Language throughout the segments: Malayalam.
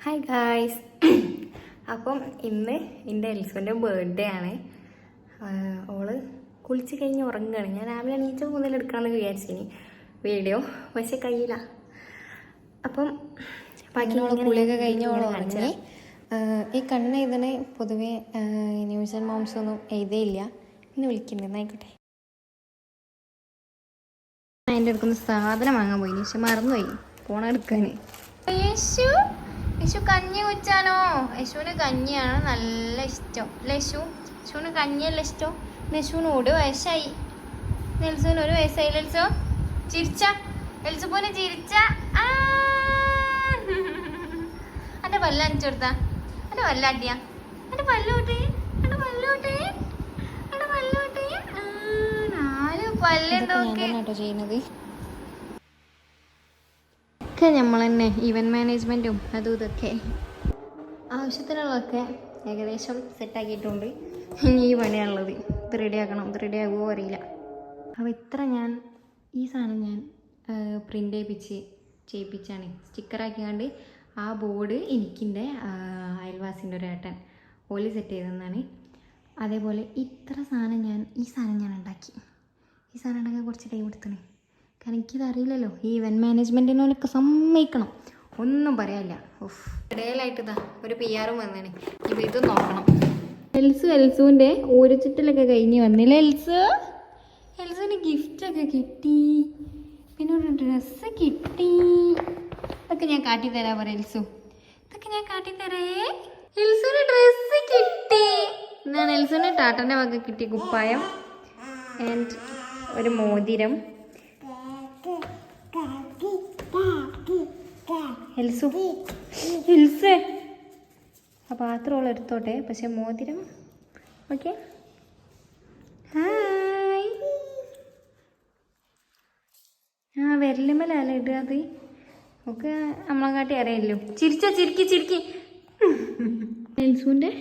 Hi guys. അപ്പം ഇന്ന് എൻ്റെ എൽസുവിൻ്റെ ബർത്ത്ഡേ ആണ്. ഓള് കുളിച്ച് കഴിഞ്ഞ് ഉറങ്ങുകയാണ്. ഞാൻ രാവിലെ എണീച്ച മുതൽ എടുക്കണമെന്ന് വിചാരിച്ചിനി വീഡിയോ, പക്ഷെ കഴിയില്ല. അപ്പം കുളിയൊക്കെ കഴിഞ്ഞ് ഓള് ഉറങ്ങി. ഈ കണ്ണ് എഴുതണേ പൊതുവെ ന്യൂസ് ആൻഡ് മോംസ് ഒന്നും എഴുതയില്ല. ഇന്ന് വിളിക്കുന്നുണ്ടായിക്കോട്ടെ. അതിൻ്റെ അടുക്കുന്ന സാധനം വാങ്ങാൻ പോയി, പക്ഷെ മറന്നുപോയി ഫോൺ എടുക്കാൻ. യേശു യേശു കഞ്ഞി കുച്ചാനോ? യേശുവിന് കഞ്ഞിയാണ് നല്ല ഇഷ്ടം. യേശുവിന് കഞ്ഞിയല്ല ഇഷ്ടം. യേശുവിന് 1 വയസ്സായി. നെൽസുവിന് 1 വയസ്സായി. ലെൽസോ ചിരിച്ച, എൽസു പോലെ ചിരിച്ച. എൻ്റെ പല്ല അണിച്ചു കൊടുത്താ, എൻ്റെ പല്ലാട്ടിയാ, എൻ്റെ പല്ലോട്ടേ, എൻ്റെ പല്ലോട്ടേ, എൻ്റെ പല്ലോട്ടേ. 4 പല്ലുണ്ടോ ചെയ്യുന്നത്? ഒക്കെ നമ്മൾ തന്നെ ഇവൻറ്റ് മാനേജ്മെൻറ്റും അതും ഇതൊക്കെ ആവശ്യത്തിനുള്ളതൊക്കെ ഏകദേശം സെറ്റാക്കിയിട്ടുണ്ട്. ഇനി ഈ പണിയാണുള്ളത്. ഇത് റെഡിയാക്കണം. ഇത് റെഡിയാകുമോ അറിയില്ല. അപ്പോൾ ഈ സാധനം ഞാൻ പ്രിൻ്റ് ചെയ്യിപ്പിച്ചാണ് സ്റ്റിക്കറാക്കിയാണ്ട്. ആ ബോർഡ് എനിക്കിൻ്റെ അയൽവാസിൻ്റെ ഒരു ഏട്ടൻ ഓലി സെറ്റ് ചെയ്തതെന്നാണ്. അതേപോലെ ഈ സാധനം ഞാൻ ഉണ്ടാക്കി. ഈ സാധനം ഉണ്ടാക്കാൻ കുറച്ച് ടൈം എടുത്തണേ. കാരണം എനിക്കിത് അറിയില്ലല്ലോ. ഈ ഇവൻറ്റ് മാനേജ്മെൻറ്റിനോടൊക്കെ സമ്മതിക്കണം, ഒന്നും പറയാനില്ല. ഇടയിലായിട്ട് ഇതാ ഒരു PR വന്നേനെ. ഇപ്പം ഇത് നോക്കണം. എൽസുവിൻ്റെ ഒരു ചുറ്റലൊക്കെ കഴിഞ്ഞ് വന്നില്ല. എൽസുവിന് ഗിഫ്റ്റൊക്കെ കിട്ടി, പിന്നെ ഒരു ഡ്രസ്സ് കിട്ടി. ഇതൊക്കെ ഞാൻ കാട്ടിത്തരാം പറ എൽസു. ഇതൊക്കെ ഞാൻ കാട്ടിത്തരേ. എൽസുവിന് ഡ്രസ്സ് കിട്ടി. എന്നാണ് എൽസുവിന് ടാറ്റൻ്റെ വക കിട്ടിയ കുപ്പായം ആൻഡ് ഒരു മോതിരം. എൽസേ ആ പാത്രം എടുത്തോട്ടെ, പക്ഷെ മോതിരം ഓക്കെ. ഹായ്. വിരലുമല്ല ഇടുക. അത് ഒക്കെ നമ്മളെ കാട്ടി അറിയാമല്ലോ. ചിരിക്കി. എൽസുവിൻ്റെ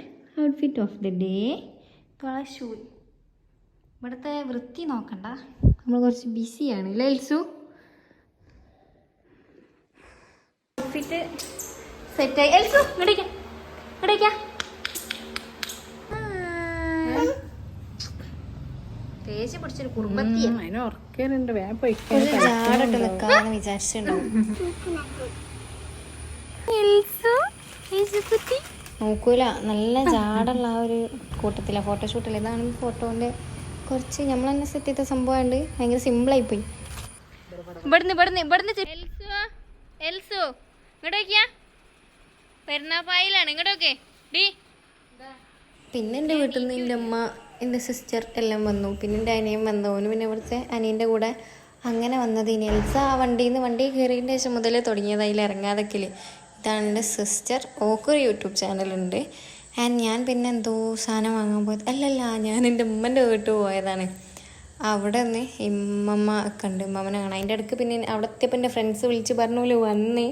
outfit of the day. Shoe. ഇവിടുത്തെ വൃത്തി നോക്കണ്ട, നമ്മൾ കുറച്ച് ബിസിയാണ് അല്ലേ എൽസു? ഔട്ട്ഫിറ്റ് സെറ്റായി. എൽസു ഇങ്ങടേക്കാ. തേച്ച് പിടിച്ചൊരു കുടുംബത്തിയാണ്. നോക്കൂല, നല്ല ജാടുള്ള ആ ഒരു കൂട്ടത്തില ഫോട്ടോഷൂട്ടല്ല. ഇതാണ് ഫോട്ടോന്റെ കുറച്ച് നമ്മൾ തന്നെ സെറ്റ് ചെയ്ത സംഭവമുണ്ട്. ഭയങ്കര സിമ്പിളായിപ്പോയി. എൽസു ഇങ്ങോട്ടേക്കാ. പെരുന്നാപ്പായിലാണ് ഇങ്ങോട്ടൊക്കെ. പിന്നെ എൻ്റെ വീട്ടിൽ നിന്ന് എൻ്റെ അമ്മ, എൻ്റെ സിസ്റ്റർ എല്ലാം വന്നു. പിന്നെ എൻ്റെ അനിയൻ വന്നവന്, പിന്നെ ഇവിടുത്തെ അനിയൻ്റെ കൂടെ അങ്ങനെ വന്നത്. ഇനി എൽസ ആ വണ്ടി കയറിയതിൻ്റെ ശേഷം മുതലേ തുടങ്ങിയത് അതിൽ ഇറങ്ങാതൊക്കെ. ഇതാണ് എൻ്റെ സിസ്റ്റർ. ഓക്കൊരു യൂട്യൂബ് ചാനലുണ്ട്. ആൻഡ് ഞാൻ പിന്നെ എന്തോ സാധനം വാങ്ങാൻ പോയത്. അല്ലല്ല, ഞാൻ എൻ്റെ ഉമ്മൻ്റെ വീട്ടിൽ പോയതാണ്. അവിടെ നിന്ന് ഇമ്മമ്മ ഒക്കെ ഉണ്ട്, ഇമ്മമ്മനെ കാണാൻ. അതിൻ്റെ അടുക്ക് പിന്നെ അവിടെ എത്തിയപ്പോൾ എൻ്റെ ഫ്രണ്ട്സ് വിളിച്ച് പറഞ്ഞ വന്ന്.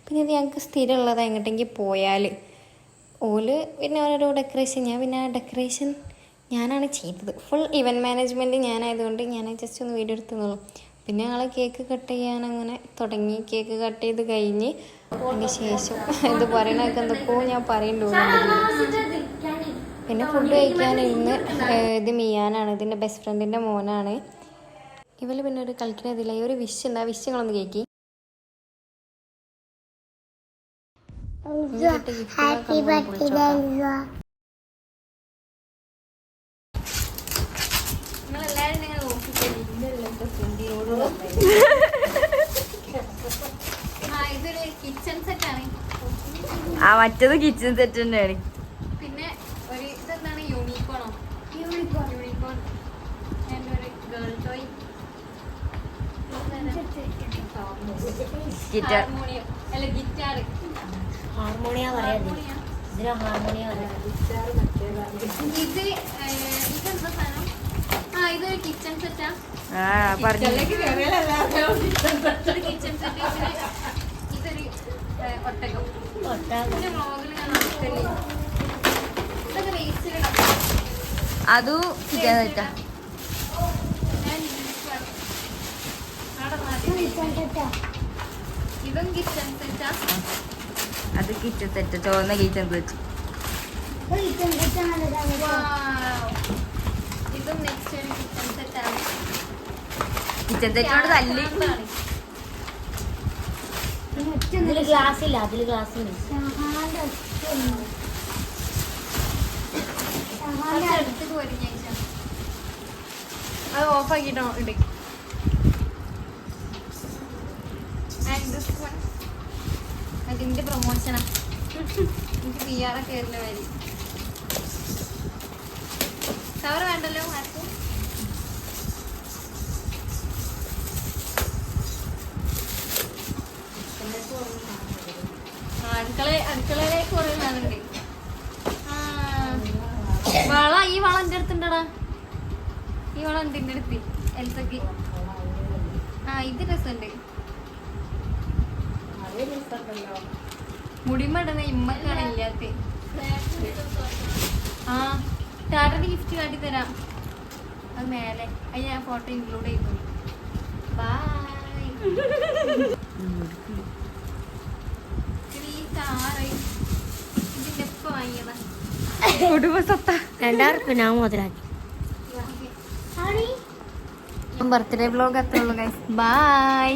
പിന്നെ ഇത് ഞങ്ങൾക്ക് സ്ഥിരമുള്ളതാണ്. എങ്ങോട്ടെങ്കിൽ പോയാൽ ഓല് പിന്നെ ഓരോ ഡെക്കറേഷൻ. ഞാൻ പിന്നെ ആ ഡെക്കറേഷൻ ഞാനാണ് ചെയ്തത്. ഫുൾ ഇവൻറ്റ് മാനേജ്മെൻറ്റ് ഞാനായതുകൊണ്ട് ഞാൻ ജസ്റ്റ് ഒന്ന് വീഡിയോ എടുത്തുന്നുള്ളൂ. പിന്നെ ഞങ്ങൾ കേക്ക് കട്ട് ചെയ്യാൻ അങ്ങനെ തുടങ്ങി. കേക്ക് കട്ട് ചെയ്ത് കഴിഞ്ഞ് അതിന് ശേഷം ഇത് പറയണതൊക്കെ എന്തൊക്കെയോ ഞാൻ പറയുന്നുണ്ട്. പിന്നെ ഫുഡ് കഴിക്കാനിരുന്ന്. ഇത് മിയാനാണ്, ഇതിൻ്റെ ബെസ്റ്റ് ഫ്രണ്ടിൻ്റെ മോനാണ്. ഇവർ പിന്നെ ഒരു കളിക്കുന്നതില്ല. ഈ ഒരു വിഷ് ഉണ്ട്, ആ വിഷങ്ങളൊന്ന് കേൾക്കി. മറ്റത് കിച്ചൺ സെറ്റ് തന്നെയാണ്. പിന്നെ ഒരു ഇതെന്താണ്, യൂണിക്കോണോ? യൂണിക്കോൺ ഒരു ഗേൾ ടോയ്. ഗിറ്റാർ. ഹാർമോണിയ പറയാം. ഇതെന്താ സാധനം? ഇതൊരു കിച്ചൺ സെറ്റാ. Kitchen set. ഇതൊരു ഒട്ടകം. അതും സെറ്റാ. ഇത് ഇതും കിച്ചൺ സെറ്റാ. അത് കിച്ചൺ സെറ്റ്, ചുവന്ന കിച്ചൺ സെറ്റ്. ഇതും നെക്സ്റ്റ് ഒരു കിച്ചൺ സെറ്റാണ്. കിച്ചൺ സെറ്റിനോട് തല്ലി. ഗ്ലാസ് ഇല്ല, അതില് ഗ്ലാസ് ഇല്ല. അടുത്തേക്ക് വരും ഞാൻ. അത് ഓഫ് ആക്കിട്ടോ ഇട്. അതിന്റെ പ്രൊമോഷനാ. എനിക്ക് PR ഒക്കെ വരുന്ന വരി. കവർ വേണ്ടല്ലോ ആർക്കും. അടുക്കളയിലേക്ക് കുറേ സാധനമുണ്ട്. ഈ വള എൻ്റെ അടുത്തുണ്ടടാ. ഈ വള ഉണ്ട് എൻ്റെ അടുത്ത് എൽസക്ക്. ഇത് രസമുണ്ട്. മുടിമടന ഇമ്മക്കാണ് ഇല്ലാത്ത. ടാറ്റയുടെ ഗിഫ്റ്റ് കാട്ടി തരാം. അത് മേലെ അത് ഞാൻ ഫോട്ടോ ഇൻക്ലൂഡ് ചെയ്തു. ബൈ. ഇതിന്റെ എപ്പോ വാങ്ങിയതാ? കുടുംബ സ്വത്ത. 2000 ഞാൻ മുതലാക്കി. ബർത്ത്ഡേ വ്ലോഗ് അത്രേ ഉള്ളൂ ഗൈസ്. ബൈ.